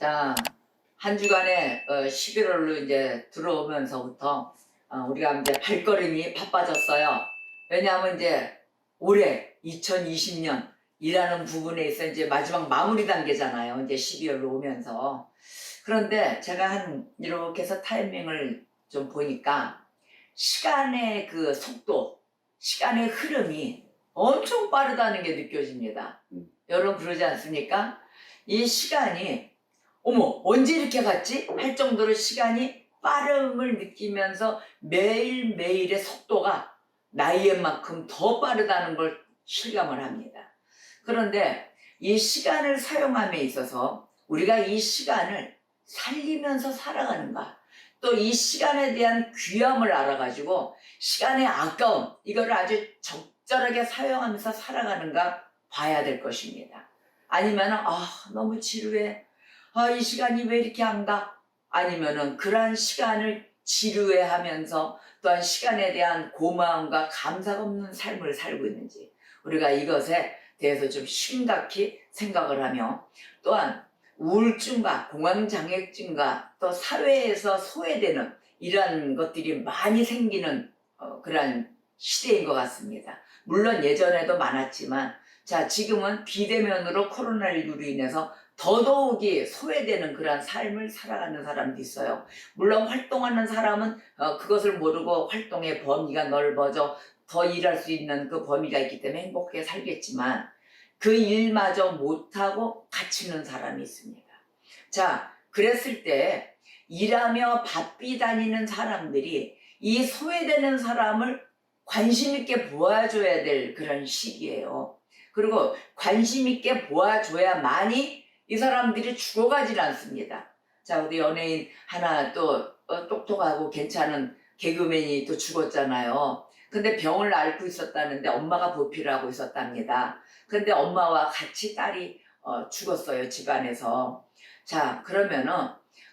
자, 한 주간에 11월로 이제 들어오면서부터 우리가 이제 발걸음이 바빠졌어요. 왜냐하면 이제 올해 2020년 이라는 부분에 있어 이제 마지막 마무리 단계잖아요. 이제 12월로 오면서. 그런데 제가 이렇게 해서 타이밍을 좀 보니까 시간의 그 속도, 시간의 흐름이 엄청 빠르다는 게 느껴집니다. 여러분 그러지 않습니까? 이 시간이 어머 언제 이렇게 갔지? 할 정도로 시간이 빠름을 느끼면서 매일매일의 속도가 나이의 만큼 더 빠르다는 걸 실감을 합니다. 그런데 이 시간을 사용함에 있어서 우리가 이 시간을 살리면서 살아가는가, 또 이 시간에 대한 귀함을 알아가지고 시간의 아까움, 이거를 아주 적절하게 사용하면서 살아가는가 봐야 될 것입니다. 아니면은 너무 지루해, 이 시간이 왜 이렇게 안 가? 아니면은 그러한 시간을 지루해하면서 또한 시간에 대한 고마움과 감사가 없는 삶을 살고 있는지, 우리가 이것에 대해서 좀 심각히 생각을 하며, 또한 우울증과 공황장애증과 또 사회에서 소외되는 이런 것들이 많이 생기는 그런 시대인 것 같습니다. 물론 예전에도 많았지만 지금은 비대면으로 코로나19로 인해서 더더욱이 소외되는 그런 삶을 살아가는 사람도 있어요. 물론 활동하는 사람은 그것을 모르고 활동의 범위가 넓어져 더 일할 수 있는 그 범위가 있기 때문에 행복하게 살겠지만 그 일마저 못하고 갇히는 사람이 있습니다. 그랬을 때 일하며 바삐 다니는 사람들이 이 소외되는 사람을 관심 있게 보아줘야 될 그런 시기예요. 그리고 관심 있게 보아줘야만이 이 사람들이 죽어가질 않습니다. 우리 연예인 하나 또 똑똑하고 괜찮은 개그맨이 또 죽었잖아요. 근데 병을 앓고 있었다는데 엄마가 보필을 하고 있었답니다. 근데 엄마와 같이 딸이 죽었어요, 집안에서. 그러면은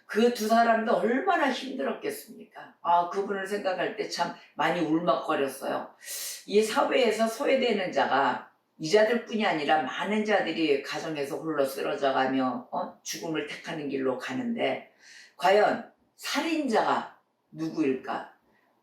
그 두 사람도 얼마나 힘들었겠습니까? 그분을 생각할 때 참 많이 울먹거렸어요. 이 사회에서 소외되는 자가 이 자들뿐이 아니라 많은 자들이 가정에서 홀로 쓰러져가며 죽음을 택하는 길로 가는데, 과연 살인자가 누구일까?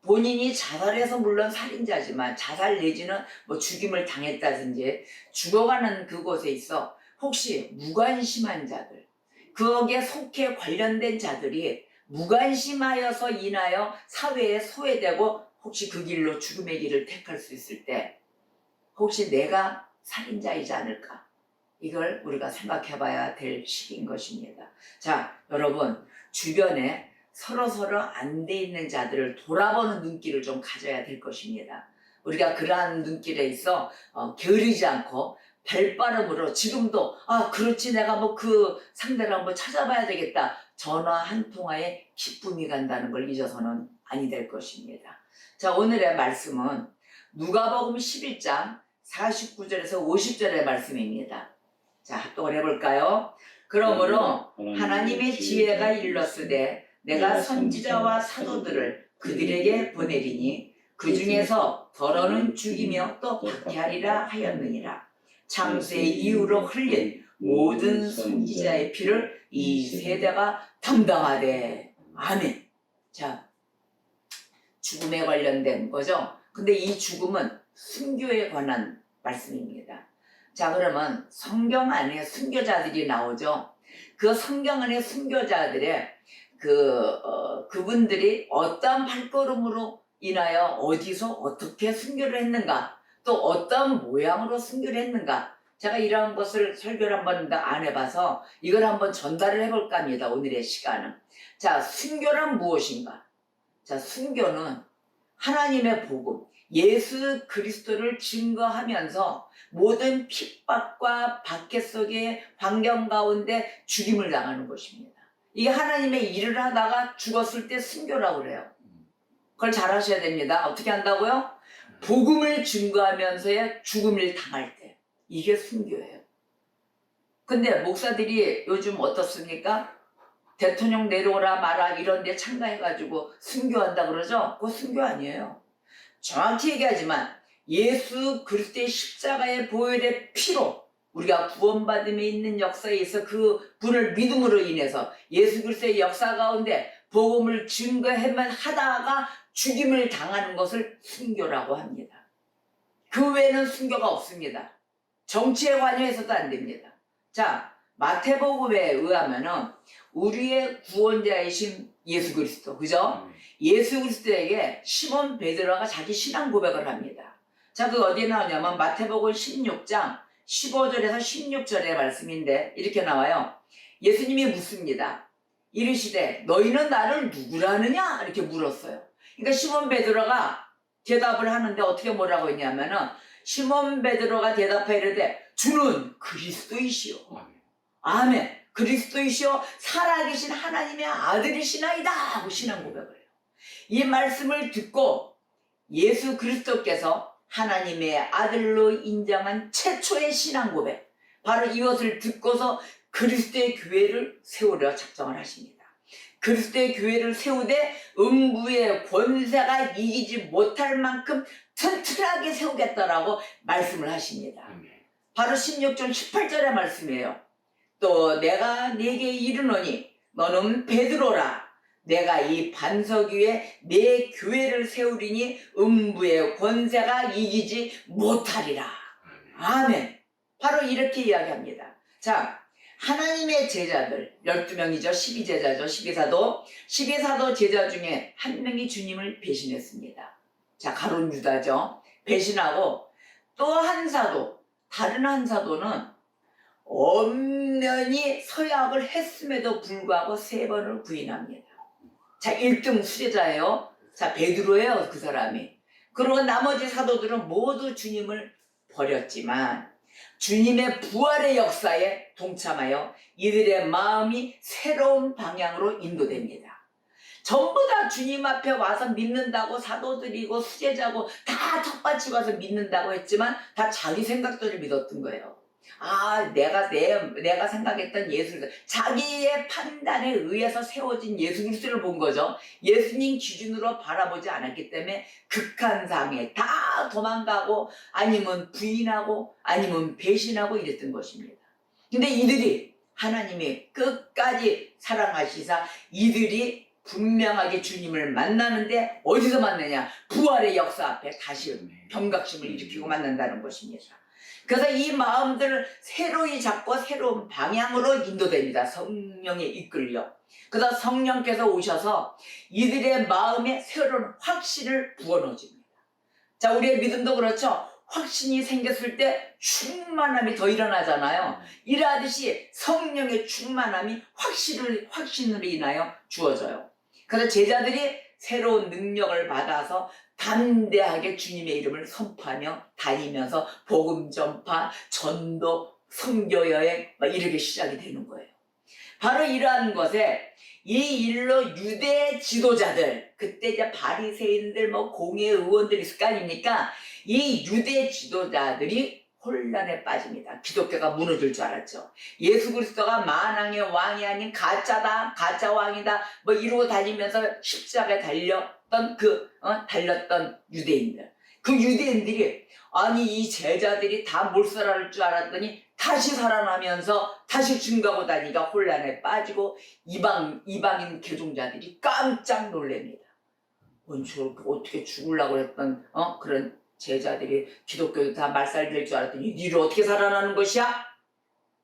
본인이 자살해서 물론 살인자지만 자살 내지는 죽임을 당했다든지 죽어가는 그곳에 있어 혹시 무관심한 자들, 거기에 속해 관련된 자들이 무관심하여서 인하여 사회에 소외되고 혹시 그 길로 죽음의 길을 택할 수 있을 때 혹시 내가 살인자이지 않을까? 이걸 우리가 생각해 봐야 될 시기인 것입니다. 여러분, 주변에 서로 안 돼 있는 자들을 돌아보는 눈길을 좀 가져야 될 것입니다. 우리가 그러한 눈길에 있어 게으르지 않고 발빠름으로 지금도 그렇지, 내가 그 상대를 한번 찾아봐야 되겠다, 전화 한 통화에 기쁨이 간다는 걸 잊어서는 아니 될 것입니다. 오늘의 말씀은 누가복음 11장 49절에서 50절의 말씀입니다. 합독을 해볼까요? 그러므로 하나님의 지혜가 일렀으되 내가 선지자와 사도들을 그들에게 보내리니 그 중에서 더러는 죽이며 또 박해하리라 하였느니라. 창세의 이후로 흘린 모든 선지자의 피를 이 세대가 담당하되. 아멘. 죽음에 관련된 거죠. 근데 이 죽음은 순교에 관한 말씀입니다. 그러면 성경 안에 순교자들이 나오죠. 그 성경 안에 순교자들의 그분들이 어떤 발걸음으로 인하여 어디서 어떻게 순교를 했는가, 또 어떤 모양으로 순교를 했는가, 제가 이러한 것을 설교를 한번 안 해봐서 이걸 한번 전달을 해볼까 합니다. 오늘의 시간은. 순교란 무엇인가? 순교는 하나님의 복음, 예수 그리스도를 증거하면서 모든 핍박과 박해 속의 환경 가운데 죽임을 당하는 것입니다. 이게 하나님의 일을 하다가 죽었을 때 순교라고 그래요. 그걸 잘 하셔야 됩니다. 어떻게 한다고요? 복음을 증거하면서의 죽음을 당할 때. 이게 순교예요. 근데 목사들이 요즘 어떻습니까? 대통령 내려오라 마라 이런 데 참가해가지고 순교한다 그러죠? 그거 순교 아니에요. 정확히 얘기하지만 예수 그리스도의 십자가의 보혈의 피로 우리가 구원받음에 있는 역사에 있어 그 분을 믿음으로 인해서 예수 그리스도의 역사 가운데 복음을 증거해만 하다가 죽임을 당하는 것을 순교라고 합니다. 그 외에는 순교가 없습니다. 정치에 관여해서도 안 됩니다. 자, 마태복음에 의하면은 우리의 구원자이신 예수 그리스도, 그죠? 예수 그리스도에게 시몬 베드로가 자기 신앙 고백을 합니다. 자, 그 어디에 나오냐면 마태복음 16장 15절에서 16절의 말씀인데 이렇게 나와요. 예수님이 묻습니다. 이르시되 너희는 나를 누구라 하느냐? 이렇게 물었어요. 그러니까 시몬 베드로가 대답을 하는데 어떻게 뭐라고 했냐면은 시몬 베드로가 대답하여 이르되 주는 그리스도이시오. 아멘. 그리스도이시오 살아계신 하나님의 아들이시나이다 하고 신앙 고백을 해요. 이 말씀을 듣고 예수 그리스도께서 하나님의 아들로 인정한 최초의 신앙 고백, 바로 이것을 듣고서 그리스도의 교회를 세우려 작정을 하십니다. 그리스도의 교회를 세우되 음부의 권세가 이기지 못할 만큼 튼튼하게 세우겠다라고 말씀을 하십니다. 바로 16절 18절의 말씀이에요. 또 내가 네게 이르노니 너는 베드로라. 내가 이 반석 위에 내 교회를 세우리니 음부의 권세가 이기지 못하리라. 아멘. 바로 이렇게 이야기합니다. 자, 하나님의 제자들 12명이죠. 12제자죠. 12사도. 12사도 제자 중에 한 명이 주님을 배신했습니다. 자, 가룟 유다죠. 배신하고 또 한 사도, 다른 한 사도는 엄연히 서약을 했음에도 불구하고 3번을 부인합니다. 자, 1등 수제자예요. 자, 베드로예요, 그 사람이. 그리고 나머지 사도들은 모두 주님을 버렸지만 주님의 부활의 역사에 동참하여 이들의 마음이 새로운 방향으로 인도됩니다. 전부 다 주님 앞에 와서 믿는다고 사도들이고 수제자고 다 텃밭이 와서 믿는다고 했지만 다 자기 생각대로 믿었던 거예요. 아, 내가 생각했던 예수 그리스도, 자기의 판단에 의해서 세워진 예수 그리스도를 본 거죠. 예수님 기준으로 바라보지 않았기 때문에 극한상에 다 도망가고 아니면 부인하고 아니면 배신하고 이랬던 것입니다. 근데 이들이 하나님이 끝까지 사랑하시사 이들이 분명하게 주님을 만나는데 어디서 만나냐? 부활의 역사 앞에 다시 경각심을 일으키고 만난다는 것입니다. 그래서 이 마음들을 새로이 잡고 새로운 방향으로 인도됩니다. 성령에 이끌려. 그래서 성령께서 오셔서 이들의 마음에 새로운 확신을 부어넣어줍니다. 자, 우리의 믿음도 그렇죠. 확신이 생겼을 때 충만함이 더 일어나잖아요. 이러하듯이 성령의 충만함이 확신으로 인하여 주어져요. 그래서 제자들이 새로운 능력을 받아서 담대하게 주님의 이름을 선포하며 다니면서 복음 전파, 전도, 선교 여행 이렇게 시작이 되는 거예요. 바로 이러한 것에 이 일로 유대 지도자들, 그때 이제 바리새인들, 공회 의원들이 있을 거 아닙니까? 이 유대 지도자들이 혼란에 빠집니다. 기독교가 무너질 줄 알았죠. 예수 그리스도가 만왕의 왕이 아닌 가짜다, 가짜 왕이다, 이러고 다니면서 십자가에 달렸던 유대인들. 그 유대인들이 아니 이 제자들이 다 몰살할 줄 알았더니 다시 살아나면서 다시 증거하고 다니니까 혼란에 빠지고 이방인 개종자들이 깜짝 놀랍니다. 어떻게 죽으려고 했던 그런 제자들이 기독교도 다 말살될 줄 알았더니 니를 어떻게 살아나는 것이야?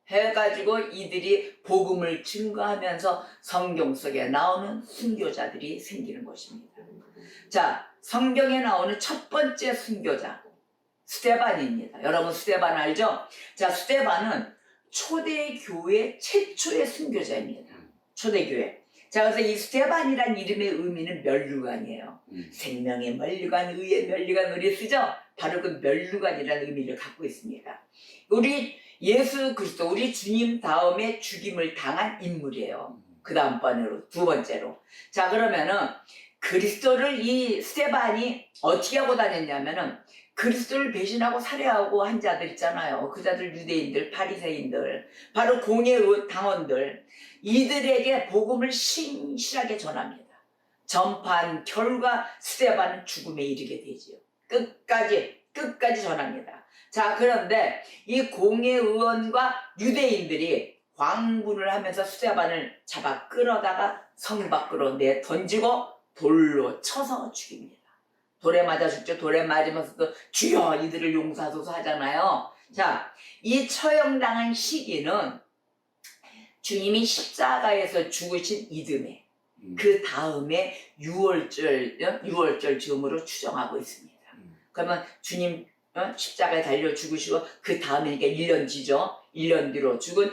해가지고 이들이 복음을 증거하면서 성경 속에 나오는 순교자들이 생기는 것입니다. 자, 성경에 나오는 첫 번째 순교자 스데반입니다. 여러분 스데반 알죠? 자, 스데반은 초대교회 최초의 순교자입니다. 초대교회. 자, 그래서 이 스데반이란 이름의 의미는 면류관이에요. 생명의 면류관, 의의 면류관 우리 쓰죠? 바로 그 면류관이라는 의미를 갖고 있습니다. 우리 예수 그리스도, 우리 주님 다음에 죽임을 당한 인물이에요. 그 다음번으로, 두 번째로. 자, 그러면은 그리스도를 이 스데반이 어떻게 하고 다녔냐면은 그리스도를 배신하고 살해하고 한 자들 있잖아요. 그 자들 유대인들, 바리새인들, 바로 공회의 당원들, 이들에게 복음을 신실하게 전합니다. 전파한 결과 스데반은 죽음에 이르게 되지요. 끝까지 끝까지 전합니다. 자, 그런데 이 공회의원과 유대인들이 광분을 하면서 스데반을 잡아 끌어다가 성 밖으로 내 던지고 돌로 쳐서 죽입니다. 돌에 맞아 죽죠. 돌에 맞으면서도 주여 이들을 용서하소서 하잖아요. 자, 이 처형당한 시기는 주님이 십자가에서 죽으신 이듬해, 그 다음에 6월절 즈음으로 추정하고 있습니다. 그러면 주님 십자가에 달려 죽으시고 그 다음에 1년 뒤죠. 1년 뒤로 죽은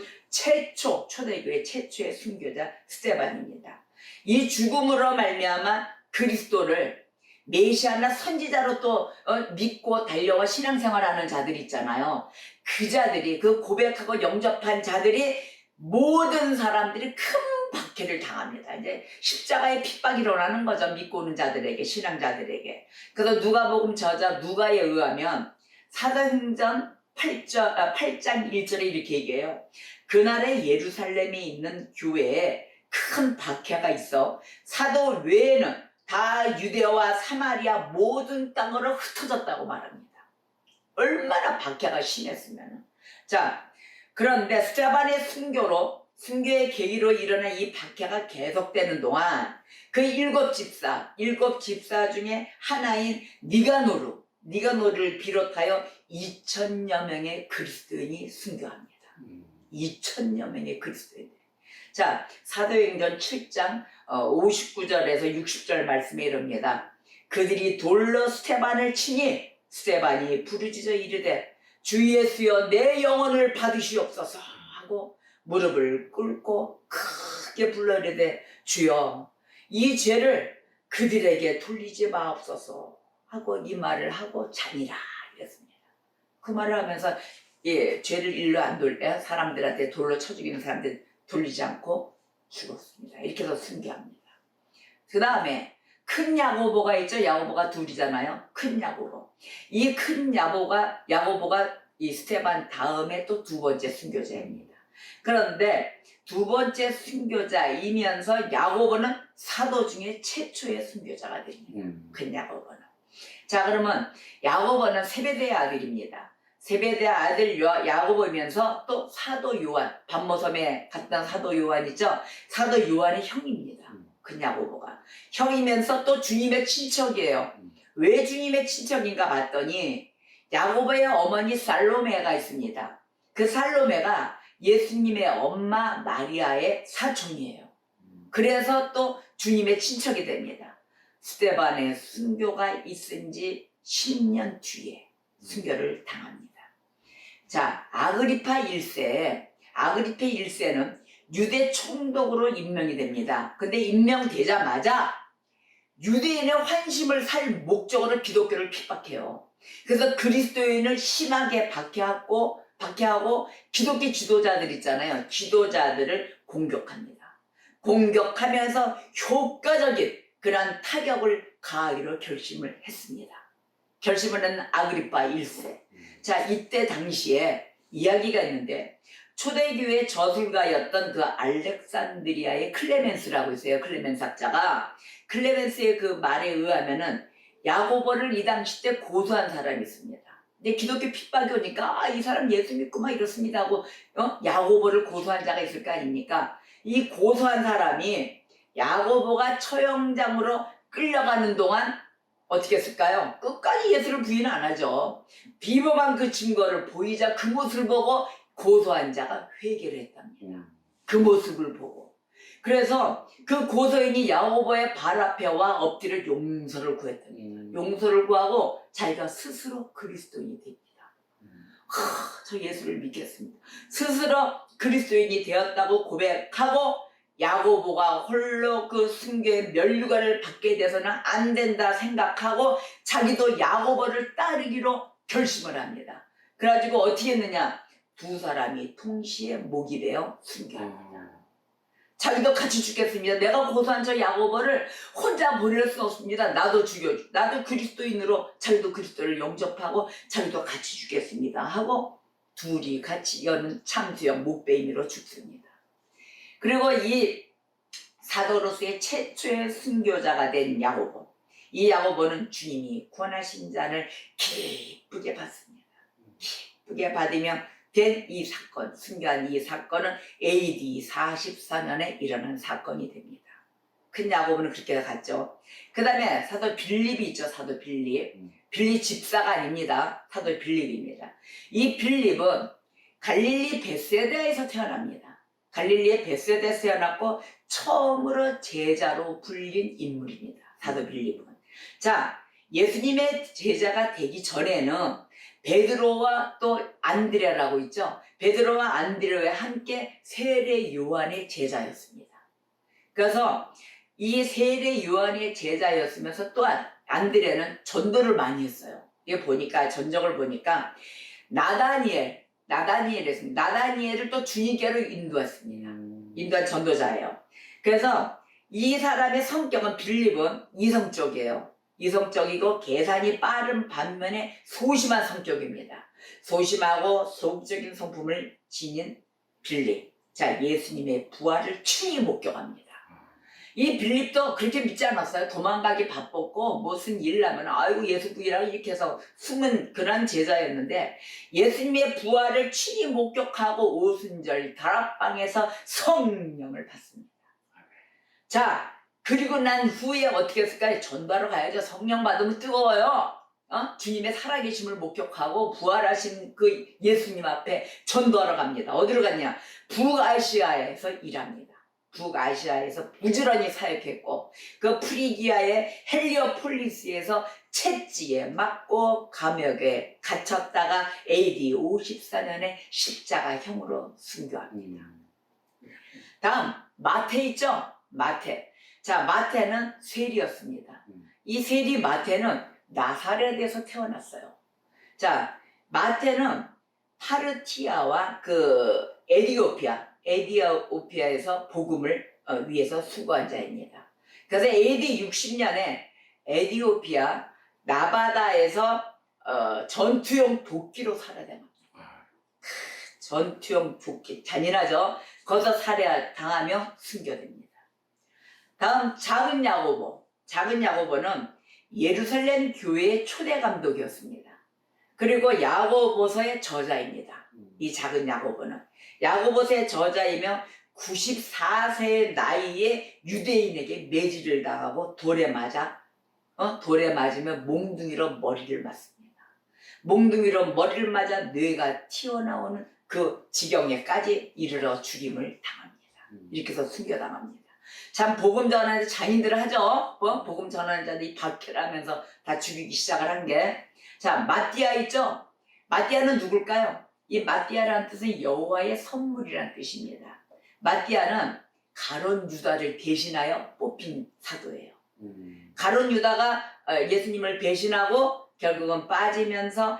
초대교회 최초의 순교자 스데반입니다. 이 죽음으로 말미암아 그리스도를 메시아나 선지자로 또 믿고 달려와 신앙생활하는 자들이 있잖아요. 그 자들이, 그 고백하고 영접한 자들이, 모든 사람들이 큰 박해를 당합니다. 이제 십자가의 핍박이 일어나는 거죠. 믿고 오는 자들에게, 신앙자들에게. 그래서 누가복음 저자 누가에 의하면 사도행전 8장 1절에 이렇게 얘기해요. 그날에 예루살렘에 있는 교회에 큰 박해가 있어 사도 외에는 다 유대와 사마리아 모든 땅으로 흩어졌다고 말합니다. 얼마나 박해가 심했으면. 자, 그런데 스데반의 순교의 계기로 일어난 이 박해가 계속되는 동안 그 일곱 집사 중에 하나인 니가노를 비롯하여 2,000여 명의 그리스도인이 순교합니다. 2,000여 명의 그리스도인들. 자, 사도행전 7장 59절에서 60절 말씀에 이릅니다. 그들이 돌로 스데반을 치니 스데반이 부르짖어 이르되 주 예수여 내 영혼을 받으시옵소서 하고 무릎을 꿇고 크게 불러 이르되 주여 이 죄를 그들에게 돌리지 마옵소서 하고 이 말을 하고 자니라 이랬습니다. 그 말을 하면서 죄를 일로 안 돌려 사람들한테 돌로 쳐 죽이는 사람들 돌리지 않고 죽었습니다. 이렇게 해서 순교합니다. 그 다음에 큰 야고보가 있죠. 야고보가 둘이잖아요. 큰 야고보. 이 큰 야고보가 이 스데반 다음에 또 두 번째 순교자입니다. 그런데 두 번째 순교자이면서 야고보는 사도 중에 최초의 순교자가 됩니다. 큰 야고보는. 자, 그러면 야고보는 세베대의 아들입니다. 세베대의 아들 야고보이면서 또 사도 요한, 반모섬에 갔던 사도 요한 있죠? 사도 요한의 형입니다. 큰 야고보가. 형이면서 또 주님의 친척이에요. 왜 주님의 친척인가 봤더니 야고보의 어머니 살로메가 있습니다. 그 살로메가 예수님의 엄마 마리아의 사촌이에요. 그래서 또 주님의 친척이 됩니다. 스데반의 순교가 있은 지 10년 뒤에 순교를 당합니다. 자, 아그리파 1세는 유대 총독으로 임명이 됩니다. 근데 임명되자마자 유대인의 환심을 살 목적으로 기독교를 핍박해요. 그래서 그리스도인을 심하게 박해하고 기독교 지도자들 있잖아요. 지도자들을 공격합니다. 공격하면서 효과적인 그러한 타격을 가하기로 결심을 했습니다. 결심을 한 아그리파 1세. 자, 이때 당시에 이야기가 있는데 초대교회 저술가였던 그 알렉산드리아의 클레멘스라고 있어요. 클레멘스 학자가. 클레멘스의 그 말에 의하면은 야고보를 이 당시 때 고소한 사람이 있습니다. 근데 기독교 핍박이 오니까 이 사람 예수 믿고 막 이렇습니다 하고 야고보를 고소한 자가 있을 거 아닙니까? 이 고소한 사람이 야고보가 처형장으로 끌려가는 동안 어떻게 했을까요? 끝까지 예수를 부인 안 하죠. 비범한 그 증거를 보이자 그 모습을 보고 고소한 자가 회개를 했답니다. 그 모습을 보고. 그래서 그 고소인이 야고보의 발 앞에 와 엎드려 용서를 구했답니다. 용서를 구하고 자기가 스스로 그리스도인이 됩니다. 저 예수를 믿겠습니다. 스스로 그리스도인이 되었다고 고백하고 야고보가 홀로 그 순교의 면류관을 받게 돼서는 안 된다 생각하고 자기도 야고보를 따르기로 결심을 합니다. 그래가지고 어떻게 했느냐? 두 사람이 동시에 목이 되어 순교합니다. 자기도 같이 죽겠습니다. 내가 고소한 저 야고보를 혼자 보낼 수 없습니다. 나도 그리스도인으로 자기도 그리스도를 영접하고 자기도 같이 죽겠습니다 하고 둘이 같이 여는 참수형 목베임으로 죽습니다. 그리고 이 사도로서의 최초의 순교자가 된 야고보, 이 야고보는 주님이 구원하신 자를 기쁘게 받습니다. 기쁘게 받으면 된 이 사건, 순교한 이 사건은 AD 44년에 일어난 사건이 됩니다. 큰 야고보는 그렇게 갔죠. 그 다음에 사도 빌립이 있죠. 사도 빌립. 빌립 집사가 아닙니다. 사도 빌립입니다. 이 빌립은 갈릴리 베세다에서 태어납니다. 갈릴리의 베세다에서 태어났고 처음으로 제자로 불린 인물입니다. 사도 빌립은. 자, 예수님의 제자가 되기 전에는 베드로와 또 안드레라고 있죠. 베드로와 안드레와 함께 세례 요한의 제자였습니다. 그래서 이 세례 요한의 제자였으면서 또한 안드레는 전도를 많이 했어요. 이게 보니까 전적을 보니까 나다니엘을 또 주님께로 인도했습니다. 인도한 전도자예요. 그래서 이 사람의 성격은 빌립은 이성적이에요. 이성적이고 계산이 빠른 반면에 소심한 성격입니다. 소심하고 소극적인 성품을 지닌 빌립. 자, 예수님의 부활을 친히 목격합니다. 이 빌립도 그렇게 믿지 않았어요. 도망가기 바빴고 무슨 일 나면 아이고 예수 부인이라고 이렇게 해서 숨은 그런 제자였는데 예수님의 부활을 친히 목격하고 오순절 다락방에서 성령을 받습니다. 자, 그리고 난 후에 어떻게 했을까요? 전도하러 가야죠. 성령 받으면 뜨거워요. 주님의 살아계심을 목격하고 부활하신 그 예수님 앞에 전도하러 갑니다. 어디로 갔냐? 북아시아에서 일합니다. 북아시아에서 부지런히 사역했고 그 프리기아의 헬리오폴리스에서 채찍에 맞고 감옥에 갇혔다가 AD 54년에 십자가형으로 순교합니다. 다음 마태 있죠? 마태. 자, 마태는 세리였습니다. 이 세리 마태는 나사렛에서 태어났어요. 자, 마태는 파르티아와 그 에디오피아에서 복음을 위해서 수고한 자입니다. 그래서 AD 60년에 에디오피아 나바다에서 전투용 도끼로 살해됩니다. 전투용 도끼 잔인하죠. 거기서 살해당하며 순교됩니다. 다음 작은 야고보. 작은 야고보는 예루살렘 교회의 초대 감독이었습니다. 그리고 야고보서의 저자입니다. 이 작은 야고보는 야고보서의 저자이며 94세의 나이에 유대인에게 매질을 당하고 돌에 맞으면 몽둥이로 머리를 맞습니다. 몽둥이로 머리를 맞아 뇌가 튀어나오는 그 지경에까지 이르러 죽임을 당합니다. 이렇게 해서 순교당합니다. 참 복음 전하는 장인들을 하죠. 복음 전하는 자들이 박해하면서 다 죽이기 시작을 한 게. 자, 마띠아 있죠? 마띠아는 누굴까요? 이 마띠아라는 뜻은 여호와의 선물이라는 뜻입니다. 마띠아는 가룟 유다를 대신하여 뽑힌 사도예요. 가룟 유다가 예수님을 배신하고 결국은 빠지면서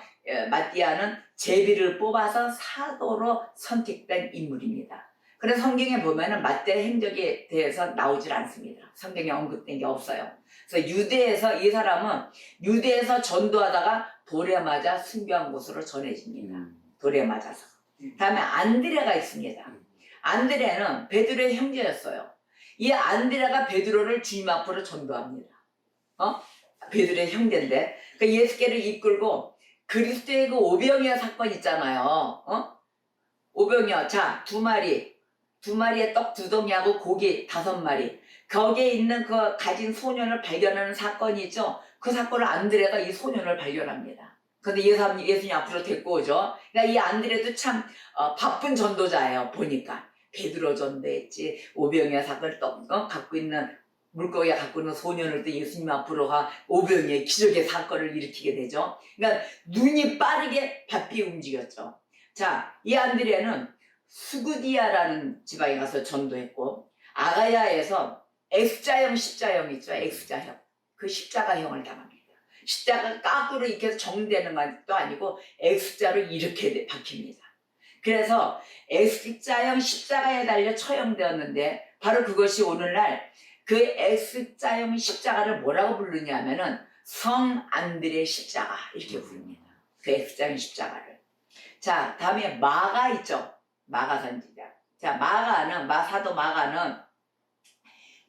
마띠아는 제비를 뽑아서 사도로 선택된 인물입니다. 그래서 성경에 보면은 마띠아의 행적에 대해서 나오질 않습니다. 성경에 언급된 게 없어요. 그래서 이 사람은 유대에서 전도하다가 돌에 맞아 순교한 곳으로 전해집니다. 돌에 맞아서. 다음에 안드레가 있습니다. 안드레는 베드로의 형제였어요. 이 안드레가 베드로를 주님 앞으로 전도합니다. 베드로의 형제인데 그 예수께를 이끌고 그리스도의 그 오병이어 사건 있잖아요. 오병이어. 자, 두 마리의 떡 2덩이하고 고기 5마리. 거기에 있는 그 가진 소년을 발견하는 사건이 있죠. 그 사건을 안드레가 이 소년을 발견합니다. 근데 예수님 앞으로 데리고 오죠. 그러니까 이 안드레도 참 바쁜 전도자예요. 보니까 베드로 전도했지, 오병이어 사건을 갖고 있는 물고기가 갖고 있는 소년을 또 예수님 앞으로 가 오병이어 기적의 사건을 일으키게 되죠. 그러니까 눈이 빠르게 바삐 움직였죠. 자, 이 안드레는 수구디아라는 지방에 가서 전도했고 아가야에서 X자형 십자형 있죠. X자형. 그 십자가형을 당합니다. 십자가 까꾸로 이렇게 해서 정되는 것도 아니고 X자로 이렇게 박힙니다. 그래서 X자형 십자가에 달려 처형되었는데 바로 그것이 오늘날 그 X자형 십자가를 뭐라고 부르냐면은 성 안드레 십자가 이렇게 부릅니다. 그 X자형 십자가를. 자, 다음에 마가 있죠. 마가 선지자. 자, 사도 마가는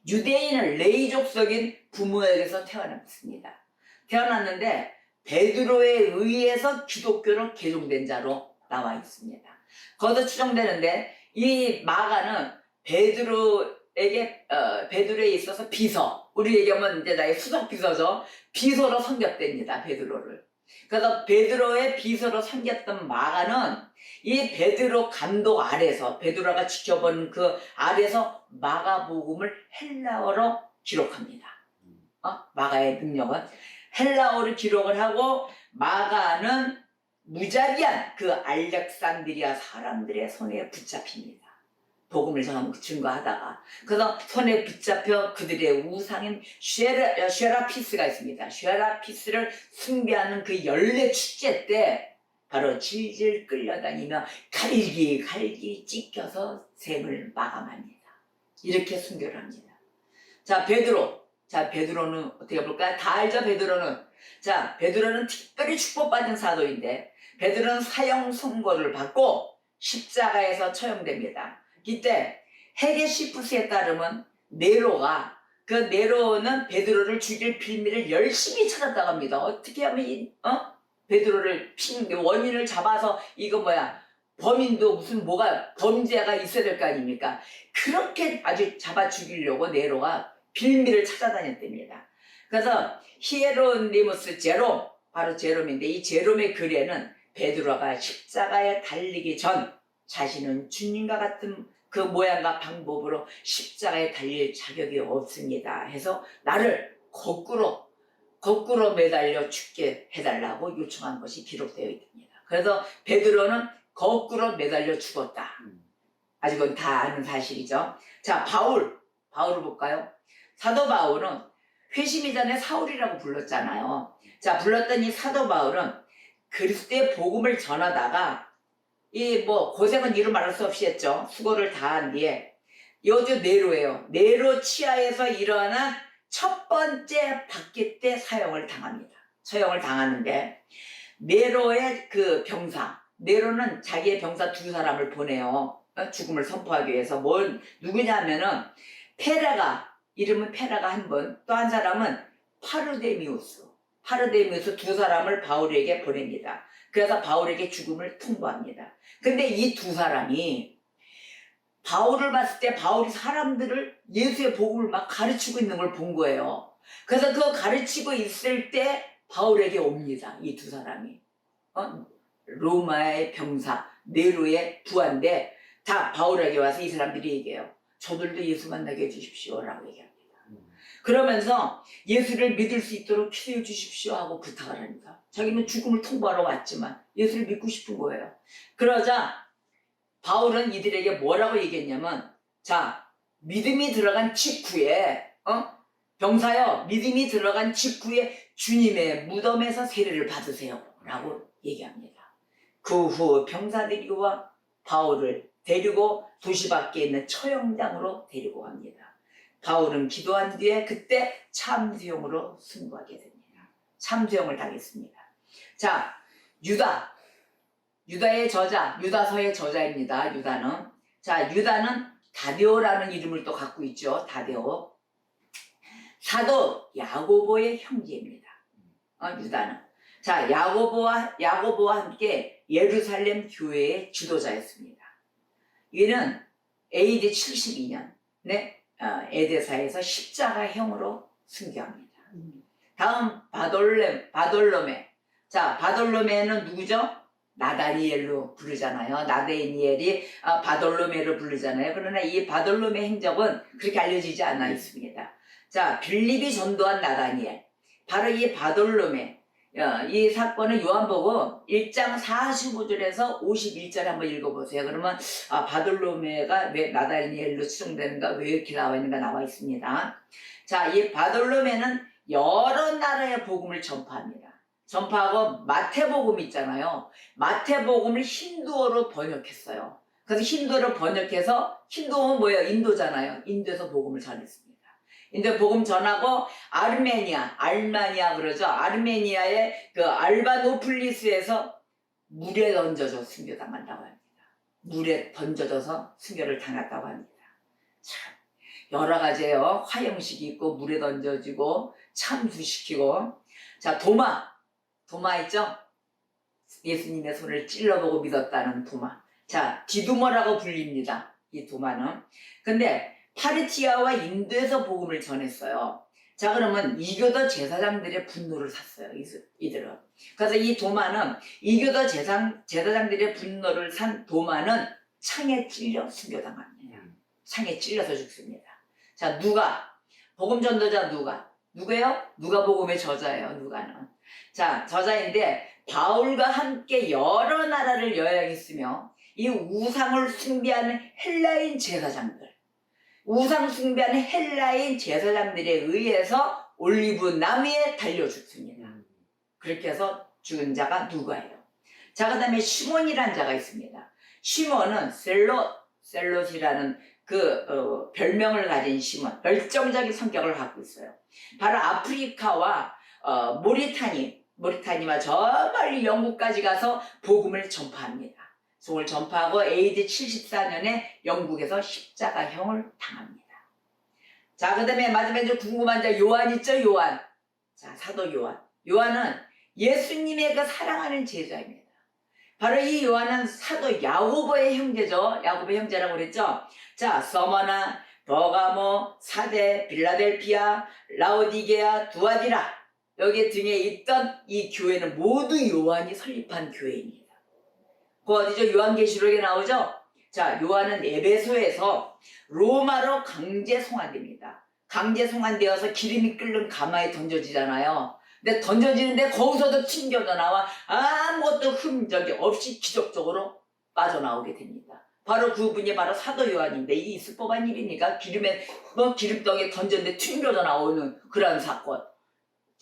유대인은 레이족속인 부모에게서 태어났습니다. 태어났는데 베드로에 의해서 기독교로 개종된 자로 나와 있습니다. 거기서 추정되는데 이 마가는 베드로에 있어서 비서, 우리 얘기하면 이제 나의 수석 비서죠. 비서로 섬겼답니다. 베드로를. 그래서 베드로의 비서로 섬겼던 마가는 이 베드로 감독 아래서, 베드로가 지켜본 그 아래서 마가복음을 헬라어로 기록합니다. 마가의 능력은 헬라어로 기록을 하고, 마가는 무자비한 그 알렉산드리아 사람들의 손에 붙잡힙니다. 복음을 증거하다가. 그래서 손에 붙잡혀 그들의 우상인 쉐라피스가 있습니다. 쉐라피스를 숭배하는 그 연례 축제 때 바로 질질 끌려다니며 갈기 찢겨서 생을 마감합니다. 이렇게 순교를 합니다. 자, 베드로는 어떻게 볼까요? 다 알죠, 베드로는. 자, 베드로는 특별히 축복받은 사도인데, 베드로는 사형 선고를 받고 십자가에서 처형됩니다. 이때 헤게시푸스에 따르면 네로는 베드로를 죽일 빌미를 열심히 찾았다고 합니다. 어떻게 하면 베드로를 원인을 잡아서 범인도 무슨 범죄가 있어야 될 거 아닙니까? 그렇게 아주 잡아 죽이려고 네로가 빌미를 찾아다녔답니다. 그래서 히에로니무스 제롬, 바로 제롬인데, 이 제롬의 글에는 베드로가 십자가에 달리기 전 자신은 주님과 같은 그 모양과 방법으로 십자가에 달릴 자격이 없습니다 해서 나를 거꾸로 매달려 죽게 해달라고 요청한 것이 기록되어 있습니다. 그래서 베드로는 거꾸로 매달려 죽었다. 아직은 다 아는 사실이죠. 자, 바울을 볼까요? 사도 바울은 회심 이전에 사울이라고 불렀잖아요. 자, 불렀던 이 사도 바울은 그리스도의 복음을 전하다가 고생은 이루 말할 수 없이 했죠. 수고를 다한 뒤에 요즘 네로예요. 네로 치하에서 일어난 첫 번째 박해 때 사형을 당합니다. 처형을 당하는데, 네로의 그 병사, 네로는 자기의 병사 두 사람을 보내요. 죽음을 선포하기 위해서. 누구냐면은 이름은 페라가 한 분, 또 한 사람은 파르데미우스 두 사람을 바울에게 보냅니다. 그래서 바울에게 죽음을 통보합니다. 근데 이 두 사람이 바울을 봤을 때 바울이 사람들을 예수의 복음을 막 가르치고 있는 걸 본 거예요. 그래서 그 가르치고 있을 때 바울에게 옵니다. 이 두 사람이. 로마의 병사, 네로의 부하인데 다 바울에게 와서 이 사람들이 얘기해요. 저들도 예수 만나게 해주십시오 라고 얘기합니다. 그러면서 예수를 믿을 수 있도록 기도해 주십시오 하고 부탁을 합니다. 자기는 죽음을 통보하러 왔지만 예수를 믿고 싶은 거예요. 그러자 바울은 이들에게 뭐라고 얘기했냐면, 자, 믿음이 들어간 직후에 병사여, 믿음이 들어간 직후에 주님의 무덤에서 세례를 받으세요 라고 얘기합니다. 그 후 병사들이 와 바울을 데리고 도시 밖에 있는 처형장으로 데리고 갑니다. 바울은 기도한 뒤에 그때 참수형으로 승부하게 됩니다. 참수형을 당했습니다. 자, 유다의 저자, 유다서의 저자입니다. 유다는 다데오라는 이름을 또 갖고 있죠. 다데오. 사도 야고보의 형제입니다. 유다는. 자, 야고보와 함께 예루살렘 교회의 지도자였습니다. 이는 AD 72년 에데사에서 십자가형으로 순교합니다. 다음 바돌로메. 자, 바돌로메는 누구죠? 나다니엘로 부르잖아요. 나다니엘이 바돌로메로 부르잖아요. 그러나 이 바돌로메 행적은 그렇게 알려지지 않아 있습니다. 자, 빌립이 전도한 나다니엘, 바로 이 바돌로메. 이 사건은 요한복음 1장 45절에서 51절에 한번 읽어보세요. 그러면 바돌로메가 왜 나다니엘로 추정되는가, 왜 이렇게 나와 있는가 나와 있습니다. 자, 이 바돌로메는 여러 나라의 복음을 전파하고 마태복음 있잖아요. 마태복음을 힌두어로 번역했어요. 그래서 힌두어로 번역해서, 힌두어는 뭐예요? 인도잖아요. 인도에서 복음을 전했습니다. 인도 복음 전하고 알마니아 그러죠. 아르메니아의 그 알바노플리스에서 물에 던져져 순교당한다고 합니다. 물에 던져져서 순교를 당했다고 합니다. 참, 여러 가지예요. 화형식이 있고 물에 던져지고 참수시키고. 자, 도마 있죠? 예수님의 손을 찔러보고 믿었다는 도마. 자, 디두머라고 불립니다. 이 도마는. 근데 파르티아와 인도에서 복음을 전했어요. 자, 그러면 이교도 제사장들의 분노를 샀어요. 이들은. 그래서 이 도마는 이교도 제사장들의 분노를 산 도마는 창에 찔려 순교당합니다. 창에 찔려서 죽습니다. 자, 누가? 복음 전도자 누구예요? 누가 복음의 저자예요. 누가는. 자, 저자인데 바울과 함께 여러 나라를 여행했으며 이 우상을 숭배하는 헬라인 제사장들, 우상 숭배하는 헬라인 제사장들에 의해서 올리브 나무에 달려 죽습니다. 그렇게 해서 죽은 자가 누가예요. 자, 그 다음에 시몬이라는 자가 있습니다. 시몬은 셀롯이라는 별명을 가진 시몬, 열정적인 성격을 갖고 있어요. 바로 아프리카와 모리타니와 저 멀리 영국까지 가서 복음을 전파합니다. 복음을 전파하고 AD 74년에 영국에서 십자가형을 당합니다. 자, 그 다음에 마지막에 좀 궁금한 자 요한 있죠? 요한. 자, 사도 요한. 요한은 예수님의 사랑하는 제자입니다. 바로 이 요한은 사도 야고보의 형제죠. 야고보의 형제라고 그랬죠. 자, 서머나, 버가모, 사데, 빌라델피아, 라오디게아, 두아디라 여기 등에 있던 이 교회는 모두 요한이 설립한 교회입니다. 그 어디죠? 요한계시록에 나오죠? 자, 요한은 에베소에서 로마로 강제 송환됩니다. 강제 송환되어서 기름이 끓는 가마에 던져지잖아요. 근데 던져지는데 거기서도 튕겨져 나와 아무것도 흔적이 없이 기적적으로 빠져나오게 됩니다. 바로 그분이 바로 사도 요한인데 이게 있을 법한 일입니까? 기름덩이에 던졌는데 튕겨져 나오는 그런 사건.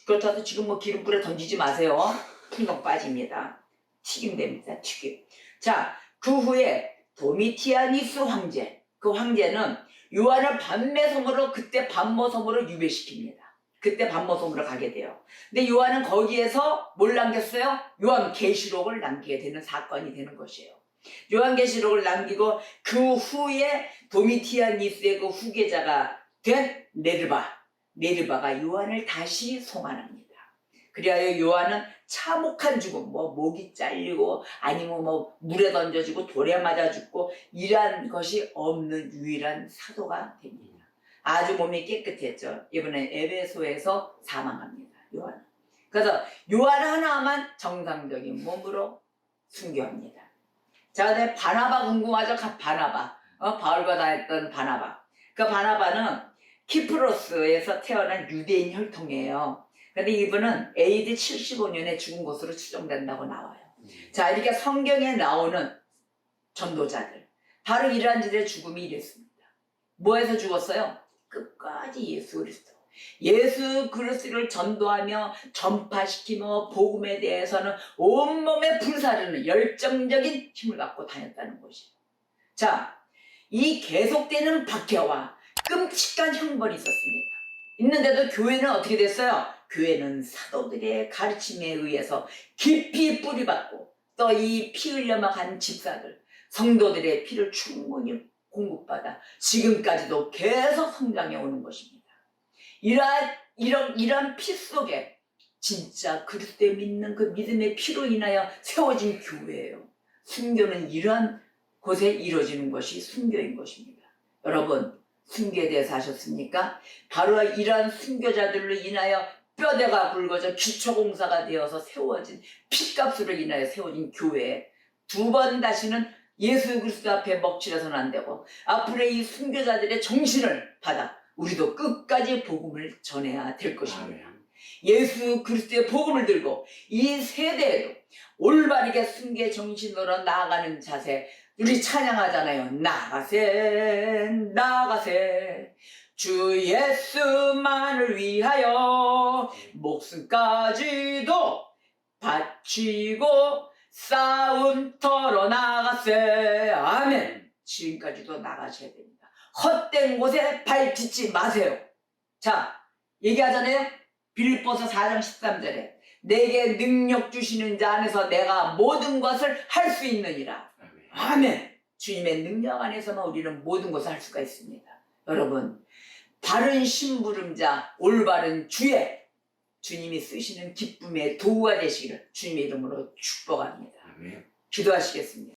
그렇다고 지금 기름불에 던지지 마세요. 풍덩 빠집니다. 튀김됩니다. 튀김. 자, 그 후에 도미티아니스 황제. 그 황제는 요한을 그때 반모섬으로 유배시킵니다. 그때 반모섬으로 가게 돼요. 근데 요한은 거기에서 뭘 남겼어요? 요한계시록을 남기게 되는 사건이 되는 것이에요. 요한계시록을 남기고 그 후에 도미티아니스의 그 후계자가 된 네르바가 요한을 다시 송환합니다. 그리하여 요한은 참혹한 죽음, 목이 잘리고 아니면 물에 던져지고 돌에 맞아 죽고 이러한 것이 없는 유일한 사도가 됩니다. 아주 몸이 깨끗했죠. 이번에 에베소에서 사망합니다. 요한은. 그래서 요한 하나만 정상적인 몸으로 순교합니다. 자, 근데 바나바 궁금하죠? 바나바. 바울과 다녔던 바나바. 그 바나바는 키프로스에서 태어난 유대인 혈통이에요. 근데 이분은 AD 75년에 죽은 것으로 추정된다고 나와요. 자, 이렇게 성경에 나오는 전도자들. 바로 이러한 자들의 죽음이 이랬습니다. 뭐에서 죽었어요? 끝까지 예수 그리스도를 전도하며 전파시키며 복음에 대해서는 온몸에 불사르는 열정적인 힘을 갖고 다녔다는 것이에요. 자, 이 계속되는 박해와 끔찍한 형벌이 있었습니다. 있는데도 교회는 어떻게 됐어요? 교회는 사도들의 가르침에 의해서 깊이 뿌리받고 또 이 피 흘려만 간 집사들, 성도들의 피를 충분히 공급받아 지금까지도 계속 성장해 오는 것입니다. 이런 피 속에 진짜 그리스도에 믿는 그 믿음의 피로 인하여 세워진 교회예요. 순교는 이러한 곳에 이루어지는 것이 순교인 것입니다. 여러분, 순교에 대해서 아셨습니까? 바로 이러한 순교자들로 인하여 뼈대가 굵어져 기초공사가 되어서 세워진 피값으로 인하여 세워진 교회에 두 번 다시는 예수 그리스도 앞에 먹칠해서는 안 되고 앞으로 이 순교자들의 정신을 받아 우리도 끝까지 복음을 전해야 될 것입니다. 예수 그리스도의 복음을 들고 이 세대에도 올바르게 순교의 정신으로 나아가는 자세, 우리 찬양하잖아요. 나가세 주 예수만을 위하여 목숨까지도 바치고 싸움터로 나가세. 아멘. 지금까지도 나가셔야 됩니다. 헛된 곳에 발 딛지 마세요. 자, 얘기하잖아요. 빌립보서 4장 13절에 내게 능력 주시는 자 안에서 내가 모든 것을 할 수 있느니라. 아멘. 주님의 능력 안에서만 우리는 모든 것을 할 수가 있습니다. 여러분 바른 심부름자 올바른 주에 주님이 쓰시는 기쁨의 도구가 되시기를 주님의 이름으로 축복합니다. 아멘. 기도하시겠습니다.